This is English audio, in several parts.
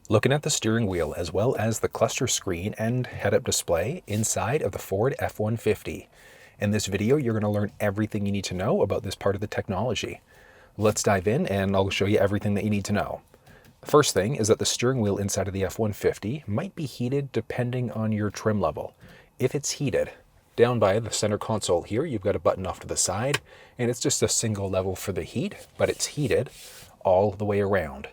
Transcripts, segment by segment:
Looking at the steering wheel as well as the cluster screen and head-up display inside of the Ford F150. In this video, you're going to learn everything you need to know about this part of the technology. Let's dive in and I'll show you everything that you need to know. The first thing is that the steering wheel inside of the F150 might be heated depending on your trim level. If it's heated, down by the center console here, you've got a button off to the side, and it's just a single level for the heat, but it's heated all the way around.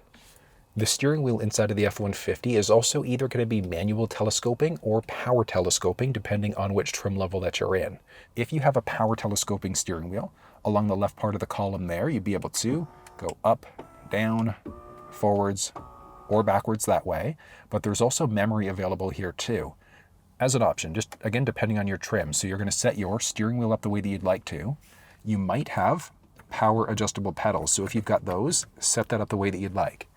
The steering wheel inside of the F-150 is also either going to be manual telescoping or power telescoping, depending on which trim level that you're in. If you have a power telescoping steering wheel, along the left part of the column there, you'd be able to go up, down, forwards, or backwards that way. But there's also memory available here too, as an option, just again, depending on your trim. So you're going to set your steering wheel up the way that you'd like to. You might have power adjustable pedals. So if you've got those, set that up the way that you'd like.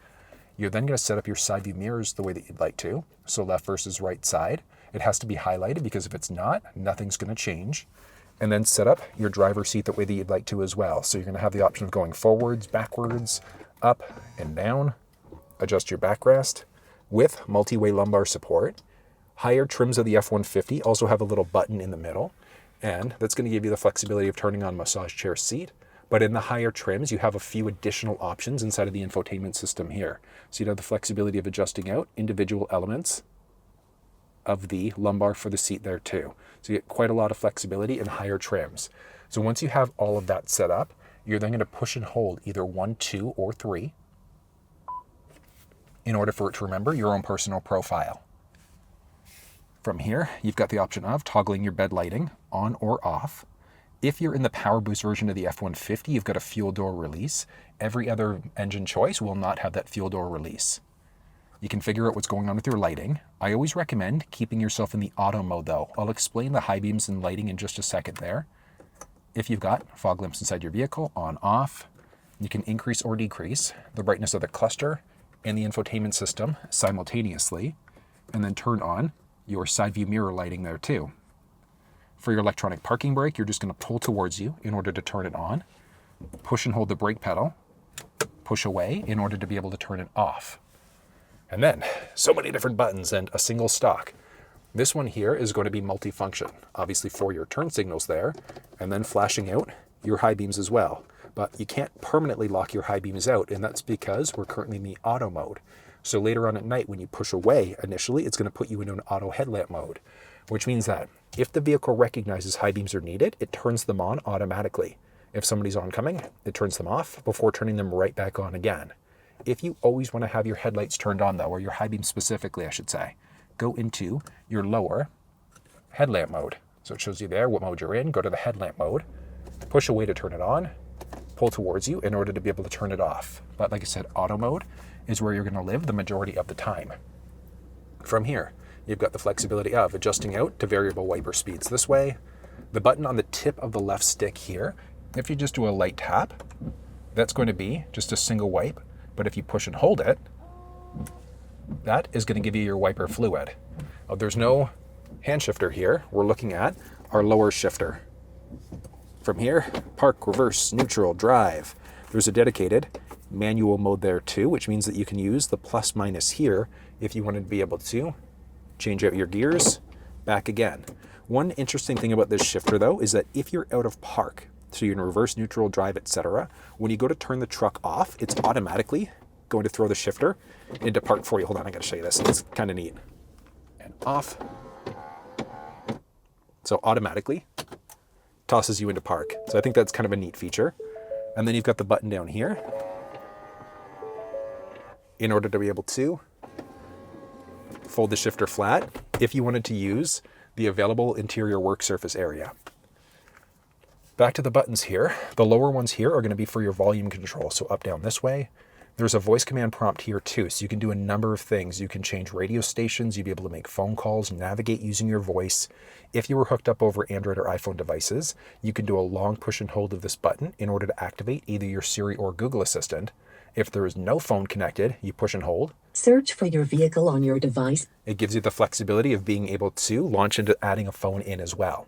You're then going to set up your side view mirrors the way that you'd like to. So left versus right side. It has to be highlighted because if it's not, nothing's going to change. And then set up your driver's seat the way that you'd like to as well. So you're going to have the option of going forwards, backwards, up and down. Adjust your backrest with multi-way lumbar support. Higher trims of the F-150 also have a little button in the middle. And that's going to give you the flexibility of turning on massage chair seat. But in the higher trims, you have a few additional options inside of the infotainment system here. So you'd have the flexibility of adjusting out individual elements of the lumbar for the seat there too. So you get quite a lot of flexibility in higher trims. So once you have all of that set up, you're then going to push and hold either 1, 2, or 3 in order for it to remember your own personal profile. From here, you've got the option of toggling your bed lighting on or off. If you're in the PowerBoost version of the F-150, you've got a fuel door release. Every other engine choice will not have that fuel door release. You can figure out what's going on with your lighting. I always recommend keeping yourself in the auto mode though. I'll explain the high beams and lighting in just a second there. If you've got fog lamps inside your vehicle, on, off, you can increase or decrease the brightness of the cluster and the infotainment system simultaneously, and then turn on your side view mirror lighting there too. For your electronic parking brake, you're just going to pull towards you in order to turn it on. Push and hold the brake pedal. Push away in order to be able to turn it off. And then, so many different buttons and a single stalk. This one here is going to be multifunction, obviously for your turn signals there, and then flashing out your high beams as well. But you can't permanently lock your high beams out, and that's because we're currently in the auto mode. So later on at night, when you push away initially, it's going to put you into an auto headlamp mode, which means that if the vehicle recognizes high beams are needed, it turns them on automatically. If somebody's oncoming, it turns them off before turning them right back on again. If you always want to have your headlights turned on though, or your high beams specifically, I should say, go into your lower headlamp mode. So it shows you there what mode you're in. Go to the headlamp mode, push away to turn it on, pull towards you in order to be able to turn it off. But like I said, auto mode is where you're going to live the majority of the time. From here, you've got the flexibility of adjusting out to variable wiper speeds this way. The button on the tip of the left stick here, if you just do a light tap, that's going to be just a single wipe. But if you push and hold it, that is going to give you your wiper fluid. There's no hand shifter here. We're looking at our lower shifter. From here, park, reverse, neutral, drive. There's a dedicated manual mode there too, which means that you can use the plus minus here if you wanted to be able to change out your gears, back again. One interesting thing about this shifter though is that if you're out of park, so you're in reverse, neutral, drive, etc., when you go to turn the truck off, it's automatically going to throw the shifter into park for you. Hold on, I gotta show you this. It's kind of neat. And off. So automatically tosses you into park. So I think that's kind of a neat feature. And then you've got the button down here in order to be able to fold the shifter flat if you wanted to use the available interior work surface area. Back to the buttons here. The lower ones here are going to be for your volume control. So up, down this way. There's a voice command prompt here too. So you can do a number of things. You can change radio stations. You'll be able to make phone calls, navigate using your voice. If you were hooked up over Android or iPhone devices, you can do a long push and hold of this button in order to activate either your Siri or Google Assistant. If there is no phone connected, you push and hold. Search for your vehicle on your device. It gives you the flexibility of being able to launch into adding a phone in as well.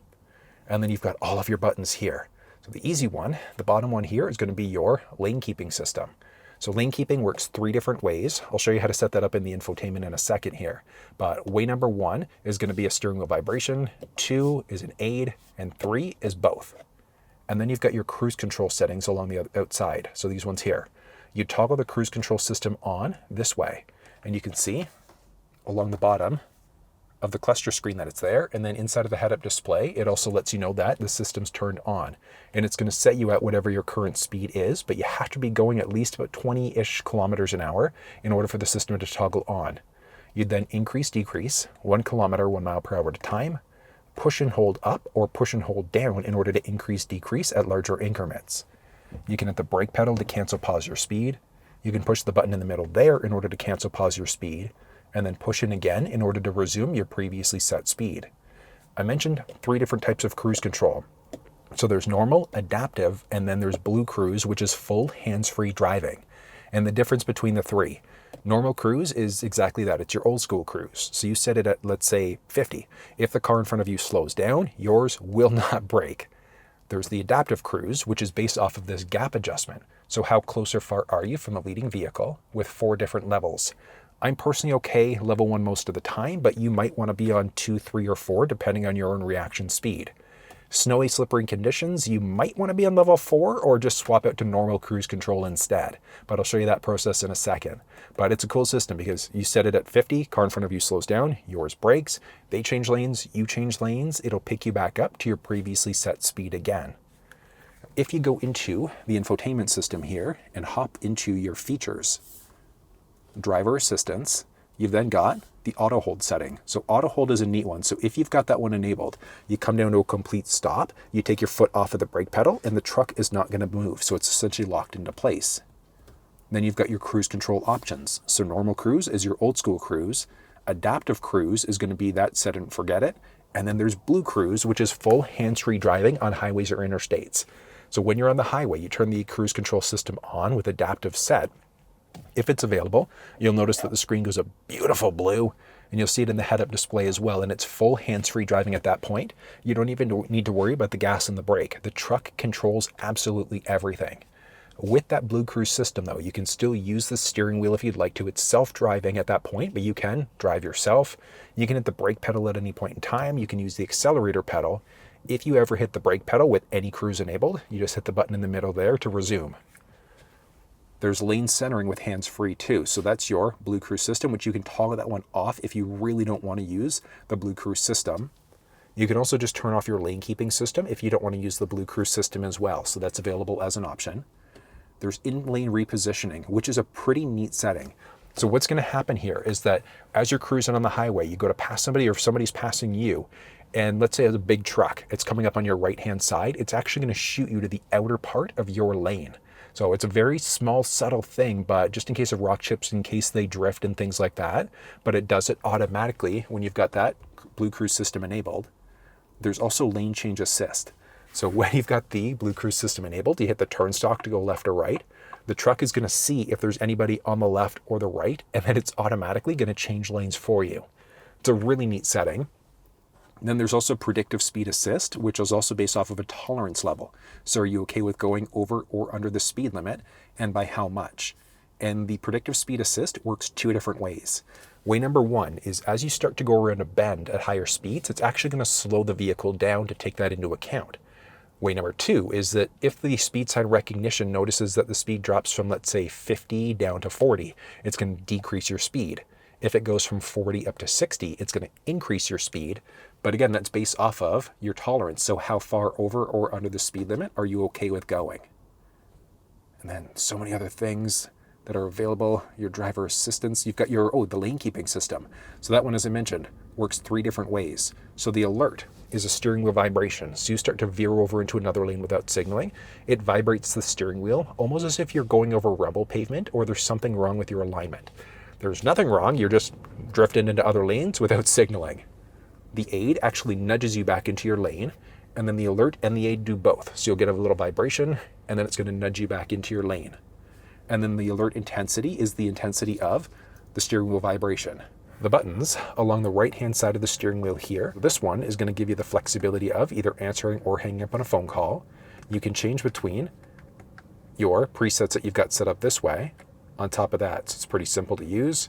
And then you've got all of your buttons here. So the easy one, the bottom one here, is going to be your lane keeping system. So lane keeping works 3 different ways. I'll show you how to set that up in the infotainment in a second here. But way number 1 is going to be a steering wheel vibration, 2 is an aid, and 3 is both. And then you've got your cruise control settings along the outside. So these ones here. You toggle the cruise control system on this way. And you can see along the bottom of the cluster screen that it's there, and then inside of the head-up display, it also lets you know that the system's turned on. And it's going to set you at whatever your current speed is, but you have to be going at least about 20-ish kilometers an hour in order for the system to toggle on. You'd then increase, decrease, 1 kilometer, 1 mile per hour at a time, push and hold up or push and hold down in order to increase, decrease at larger increments. You can hit the brake pedal to cancel, pause your speed. You can push the button in the middle there in order to cancel, pause your speed, and then push in again in order to resume your previously set speed. I mentioned 3 different types of cruise control. So there's normal, adaptive, and then there's Blue Cruise, which is full hands-free driving. And the difference between the 3, normal cruise is exactly that. It's your old school cruise. So you set it at, let's say, 50. If the car in front of you slows down, yours will not brake. There's the adaptive cruise, which is based off of this gap adjustment. So how close or far are you from the leading vehicle, with 4 different levels. I'm personally okay level 1 most of the time, but you might want to be on 2, 3, or 4 depending on your own reaction speed. Snowy, slippery conditions, you might want to be on level 4 or just swap out to normal cruise control instead. But I'll show you that process in a second. But it's a cool system because you set it at 50, car in front of you slows down, yours brakes, they change lanes, you change lanes, it'll pick you back up to your previously set speed again. If you go into the infotainment system here and hop into your features, driver assistance, you've then got the auto hold setting. So auto hold is a neat one. So if you've got that one enabled, you come down to a complete stop, you take your foot off of the brake pedal and the truck is not going to move. So it's essentially locked into place. Then you've got your cruise control options. So normal cruise is your old school cruise. Adaptive cruise is going to be that set and forget it. And then there's Blue Cruise, which is full hands-free driving on highways or interstates. So when you're on the highway, you turn the cruise control system on with adaptive set. If it's available, you'll notice that the screen goes a beautiful blue, and you'll see it in the head-up display as well, and it's full hands-free driving at that point. You don't even need to worry about the gas and the brake. The truck controls absolutely everything. With that Blue Cruise system, though, you can still use the steering wheel if you'd like to. It's self-driving at that point, but you can drive yourself. You can hit the brake pedal at any point in time. You can use the accelerator pedal. If you ever hit the brake pedal with any cruise enabled, you just hit the button in the middle there to resume. There's lane centering with hands-free too. So that's your Blue Cruise system, which you can toggle that one off if you really don't want to use the Blue Cruise system. You can also just turn off your lane keeping system if you don't want to use the Blue Cruise system as well. So that's available as an option. There's in-lane repositioning, which is a pretty neat setting. So what's going to happen here is that as you're cruising on the highway, you go to pass somebody or if somebody's passing you, and let's say it's a big truck, it's coming up on your right-hand side, it's actually going to shoot you to the outer part of your lane. So it's a very small, subtle thing, but just in case of rock chips, in case they drift and things like that, but it does it automatically when you've got that Blue Cruise system enabled. There's also lane change assist. So when you've got the Blue Cruise system enabled, you hit the turn stalk to go left or right. The truck is going to see if there's anybody on the left or the right, and then it's automatically going to change lanes for you. It's a really neat setting. Then there's also predictive speed assist, which is also based off of a tolerance level. So are you okay with going over or under the speed limit, and by how much? And the predictive speed assist works 2 different ways. Way number 1 is as you start to go around a bend at higher speeds, it's actually going to slow the vehicle down to take that into account. Way number 2 is that if the speed sign recognition notices that the speed drops from, let's say, 50 down to 40, it's going to decrease your speed. If it goes from 40 up to 60, it's going to increase your speed. But again, that's based off of your tolerance. So how far over or under the speed limit are you okay with going? And then so many other things that are available. Your driver assistance. You've got your, the lane keeping system. So that one, as I mentioned, works 3 different ways. So the alert is a steering wheel vibration. So you start to veer over into another lane without signaling. It vibrates the steering wheel almost as if you're going over rubble pavement or there's something wrong with your alignment. There's nothing wrong. You're just drifting into other lanes without signaling. The aid actually nudges you back into your lane, and then the alert and the aid do both. So you'll get a little vibration, and then it's going to nudge you back into your lane. And then the alert intensity is the intensity of the steering wheel vibration. The buttons along the right-hand side of the steering wheel here, this one is going to give you the flexibility of either answering or hanging up on a phone call. You can change between your presets that you've got set up this way, on top of that. So it's pretty simple to use.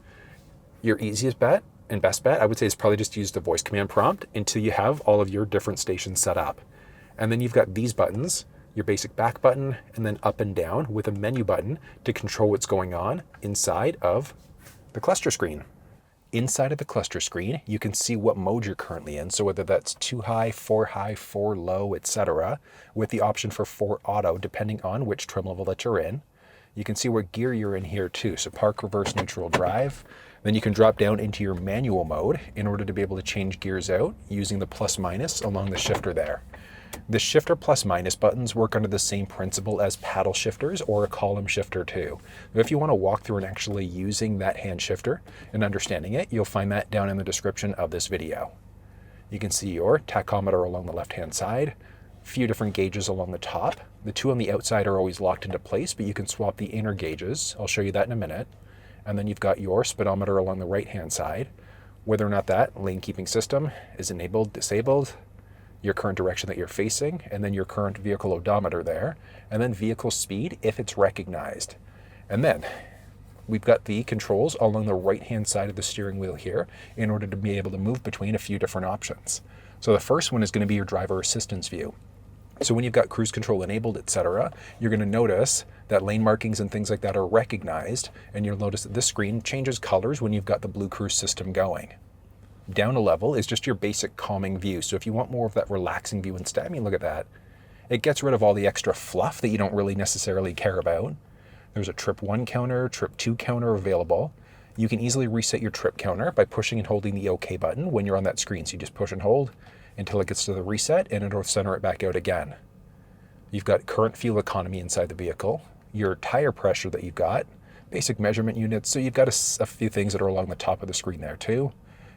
Your easiest bet and best bet, I would say, is probably just use the voice command prompt until you have all of your different stations set up. And then you've got these buttons, your basic back button, and then up and down with a menu button to control what's going on inside of the cluster screen. Inside of the cluster screen, you can see what mode you're currently in. So whether that's 2 high, 4 low, etc., with the option for 4 auto, depending on which trim level that you're in. You can see what gear you're in here too. So park, reverse, neutral, drive. Then you can drop down into your manual mode in order to be able to change gears out using the plus minus along the shifter there. The shifter plus minus buttons work under the same principle as paddle shifters or a column shifter too. If you want to walk through and actually using that hand shifter and understanding it, you'll find that down in the description of this video. You can see your tachometer along the left-hand side, a few different gauges along the top. The 2 on the outside are always locked into place, but you can swap the inner gauges. I'll show you that in a minute. And then you've got your speedometer along the right-hand side, whether or not that lane keeping system is enabled, disabled, your current direction that you're facing, and then your current vehicle odometer there, and then vehicle speed if it's recognized. And then we've got the controls along the right-hand side of the steering wheel here in order to be able to move between a few different options. So the first one is going to be your driver assistance view. So when you've got cruise control enabled, etc., you're going to notice that lane markings and things like that are recognized, and you'll notice that this screen changes colors when you've got the blue cruise system going. Down a level is just your basic calming view. So if you want more of that relaxing view instead, I mean, look at that. It gets rid of all the extra fluff that you don't really necessarily care about. There's a trip 1 counter, trip 2 counter available. You can easily reset your trip counter by pushing and holding the OK button when you're on that screen. So you just push and hold until it gets to the reset, and it'll center it back out again. You've got current fuel economy inside the vehicle, your tire pressure that you've got, basic measurement units. So you've got a few things that are along the top of the screen there too.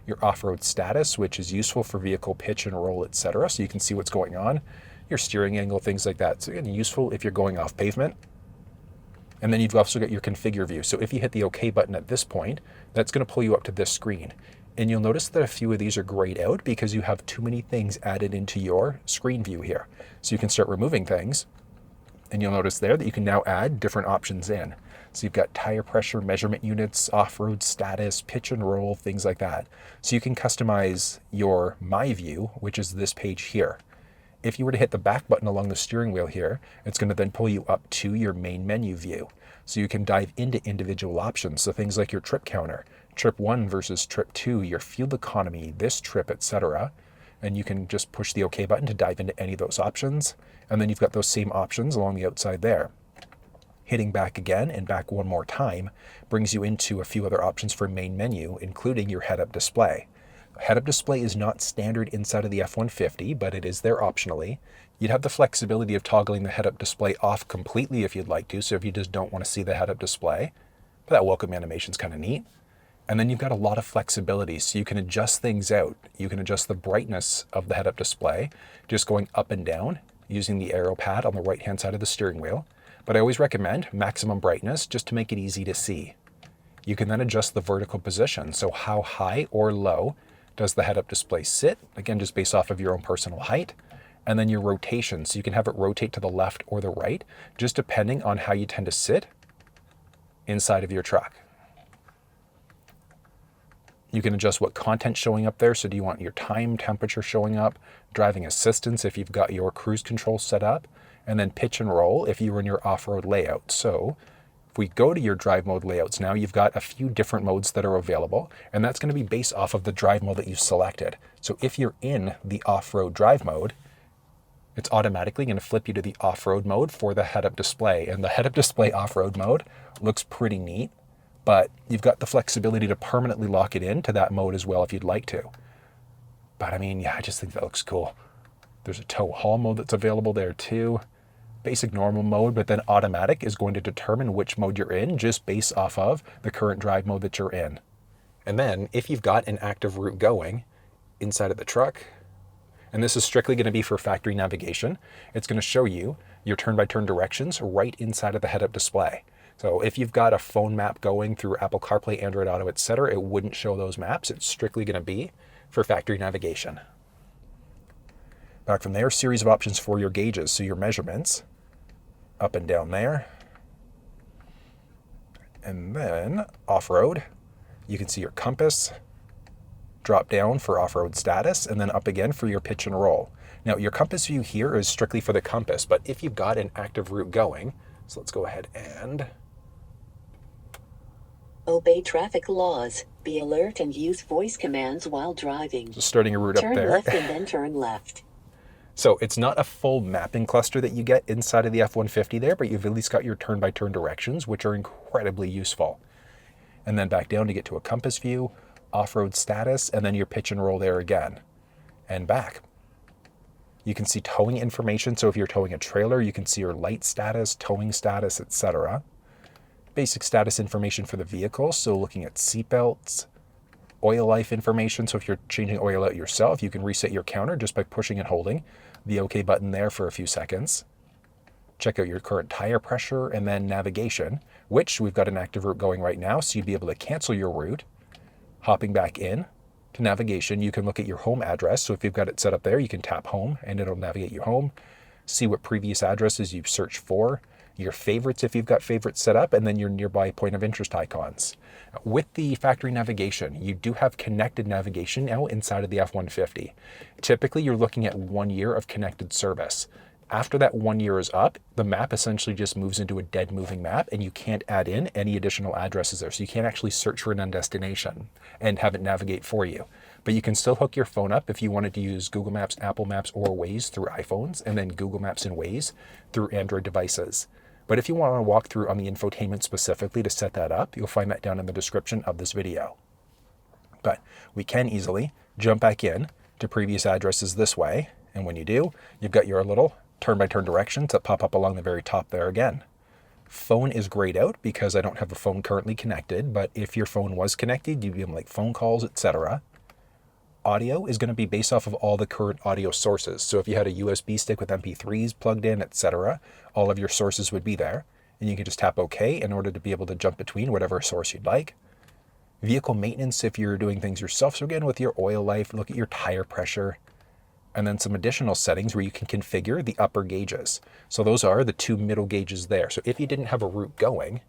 Your off-road status, which is useful for vehicle pitch and roll, etc. So you can see what's going on. Your steering angle, things like that. So again, useful if you're going off pavement. And then you've also got your configure view. So if you hit the OK button at this point, that's going to pull you up to this screen. And you'll notice that a few of these are grayed out because you have too many things added into your screen view here. So you can start removing things. And you'll notice there that you can now add different options in. So you've got tire pressure, measurement units, off-road status, pitch and roll, things like that. So you can customize your My View, which is this page here. If you were to hit the back button along the steering wheel here, it's going to then pull you up to your main menu view. So you can dive into individual options. So things like your trip counter, trip 1 versus trip 2, your fuel economy, this trip, etc. And you can just push the OK button to dive into any of those options. And then you've got those same options along the outside there. Hitting back again and back one more time brings you into a few other options for main menu, including your head-up display. Head-up display is not standard inside of the F-150, but it is there optionally. You'd have the flexibility of toggling the head-up display off completely if you'd like to, so if you just don't want to see the head-up display. But that welcome animation is kind of neat. And then you've got a lot of flexibility, so you can adjust things out. You can adjust the brightness of the head-up display, just going up and down using the arrow pad on the right-hand side of the steering wheel. But I always recommend maximum brightness just to make it easy to see. You can then adjust the vertical position. So how high or low does the head-up display sit? Again, just based off of your own personal height. And then your rotation. So you can have it rotate to the left or the right, just depending on how you tend to sit inside of your truck. You can adjust what content's showing up there. So do you want your time, temperature showing up, driving assistance if you've got your cruise control set up, and then pitch and roll if you were in your off-road layout. So if we go to your drive mode layouts now, you've got a few different modes that are available, and that's going to be based off of the drive mode that you've selected. So if you're in the off-road drive mode, it's automatically going to flip you to the off-road mode for the head-up display. And the head-up display off-road mode looks pretty neat, but you've got the flexibility to permanently lock it in to that mode as well if you'd like to. But I mean, yeah, I just think that looks cool. There's a tow haul mode that's available there too. Basic normal mode, but then automatic is going to determine which mode you're in just based off of the current drive mode that you're in. And then if you've got an active route going inside of the truck, and this is strictly going to be for factory navigation, it's going to show you your turn-by-turn directions right inside of the head-up display. So if you've got a phone map going through Apple CarPlay, Android Auto, etc., it wouldn't show those maps. It's strictly going to be for factory navigation. Back from there, series of options for your gauges. So your measurements, up and down there. And then off-road, you can see your compass, drop down for off-road status, and then up again for your pitch and roll. Now your compass view here is strictly for the compass, but if you've got an active route going, so let's go ahead and Obey traffic laws. Be alert and use voice commands while driving. just starting a route up Turn there. left and then turn left. So it's not a full mapping cluster that you get inside of the F-150 there, but you've at least got your turn-by-turn directions, which are incredibly useful. And then back down to get to a compass view, off-road status, and then your pitch and roll there again. And back. You can see towing information, so if you're towing a trailer, you can see your light status, towing status, etc. Basic status information for the vehicle, so looking at seatbelts, oil life information, so if you're changing oil out yourself, you can reset your counter just by pushing and holding the OK button there for a few seconds. Check out your current tire pressure, and then navigation, which we've got an active route going right now, so you'd be able to cancel your route. Hopping back in to navigation, you can look at your home address, so if you've got it set up there, you can tap home and it'll navigate you home. See what previous addresses you've searched for, your favorites if you've got favorites set up, and then your nearby point of interest icons. With the factory navigation, you do have connected navigation now inside of the F-150. Typically, you're looking at 1 year of connected service. After that 1 year is up, the map essentially just moves into a dead moving map, and you can't add in any additional addresses there. So you can't actually search for an end destination and have it navigate for you. But you can still hook your phone up if you wanted to use Google Maps, Apple Maps, or Waze through iPhones, and then Google Maps and Waze through Android devices. But if you want to walk through on the infotainment specifically to set that up, you'll find that down in the description of this video. But we can easily jump back in to previous addresses this way. And when you do, you've got your little turn-by-turn directions that pop up along the very top there again. Phone is grayed out because I don't have a phone currently connected, but if your phone was connected, you'd be able to make phone calls, etc. Audio is going to be based off of all the current audio sources. So if you had a USB stick with MP3s plugged in, etc., all of your sources would be there. And you can just tap OK in order to be able to jump between whatever source you'd like. Vehicle maintenance, if you're doing things yourself. So again, with your oil life, look at your tire pressure. And then some additional settings where you can configure the upper gauges. So those are the two middle gauges there. So if you didn't have a route going,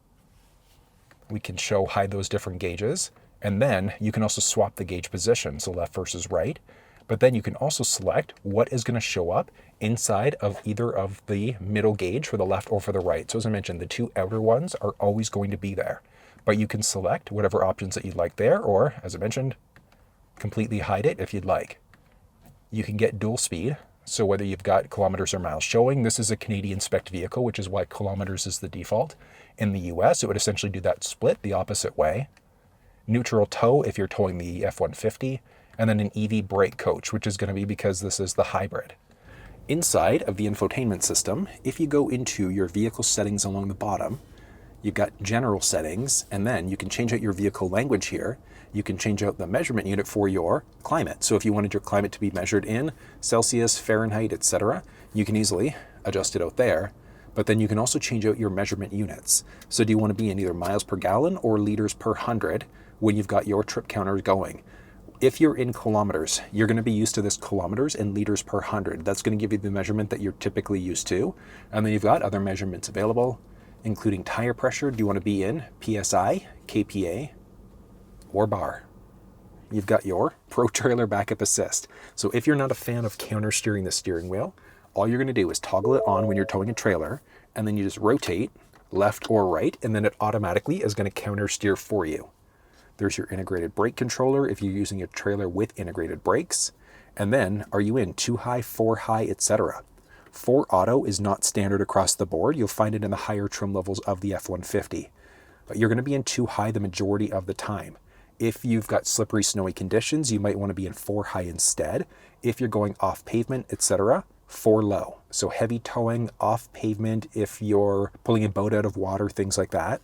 we can hide those different gauges. And then you can also swap the gauge position, so left versus right. But then you can also select what is going to show up inside of either of the middle gauge for the left or for the right. So as I mentioned, the two outer ones are always going to be there. But you can select whatever options that you'd like there, or as I mentioned, completely hide it if you'd like. You can get dual speed. So whether you've got kilometers or miles showing, this is a Canadian spec vehicle, which is why kilometers is the default. In the US, it would essentially do that split the opposite way. Neutral tow if you're towing the F-150, and then an EV brake coach, which is going to be because this is the hybrid. Inside of the infotainment system, if you go into your vehicle settings along the bottom, you've got general settings, and then you can change out your vehicle language here. You can change out the measurement unit for your climate. So if you wanted your climate to be measured in Celsius, Fahrenheit, etc., you can easily adjust it out there. But then you can also change out your measurement units. So do you want to be in either miles per gallon or liters per 100 when you've got your trip counter going? If you're in kilometers, you're going to be used to this kilometers and liters per 100. That's going to give you the measurement that you're typically used to. And then you've got other measurements available, including tire pressure. Do you want to be in PSI, KPA, or bar? You've got your Pro Trailer Backup Assist. So if you're not a fan of counter steering the steering wheel, all you're going to do is toggle it on when you're towing a trailer, and then you just rotate left or right, and then it automatically is going to counter steer for you. There's your integrated brake controller if you're using a trailer with integrated brakes. And then, are you in 2 high, 4 high, etc.? 4 auto is not standard across the board. You'll find it in the higher trim levels of the F-150. But you're going to be in 2 high the majority of the time. If you've got slippery, snowy conditions, you might want to be in 4 high instead. If you're going off pavement, etc., 4 low. So heavy towing, off pavement, if you're pulling a boat out of water, things like that.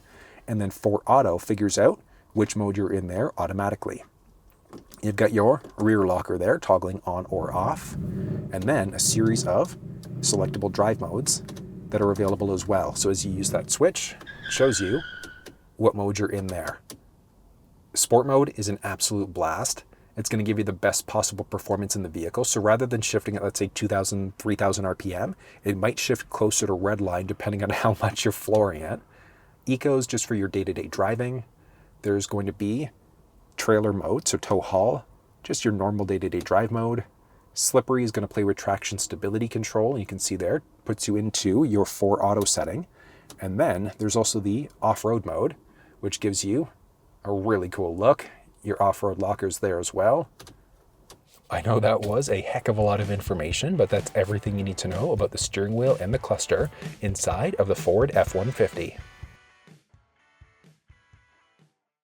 And then 4 auto figures out which mode you're in there automatically. You've got your rear locker there, toggling on or off. And then a series of selectable drive modes that are available as well. So as you use that switch, it shows you what mode you're in there. Sport mode is an absolute blast. It's going to give you the best possible performance in the vehicle. So rather than shifting at, let's say, 2,000, 3,000 RPM, it might shift closer to red line depending on how much you're flooring it. Eco's just for your day-to-day driving. There's going to be trailer mode, so tow haul, just your normal day-to-day drive mode. Slippery is going to play with traction stability control. You can see there, puts you into your 4 auto setting. And then there's also the off-road mode, which gives you a really cool look. Your off-road locker's there as well. I know that was a heck of a lot of information, but that's everything you need to know about the steering wheel and the cluster inside of the Ford F-150.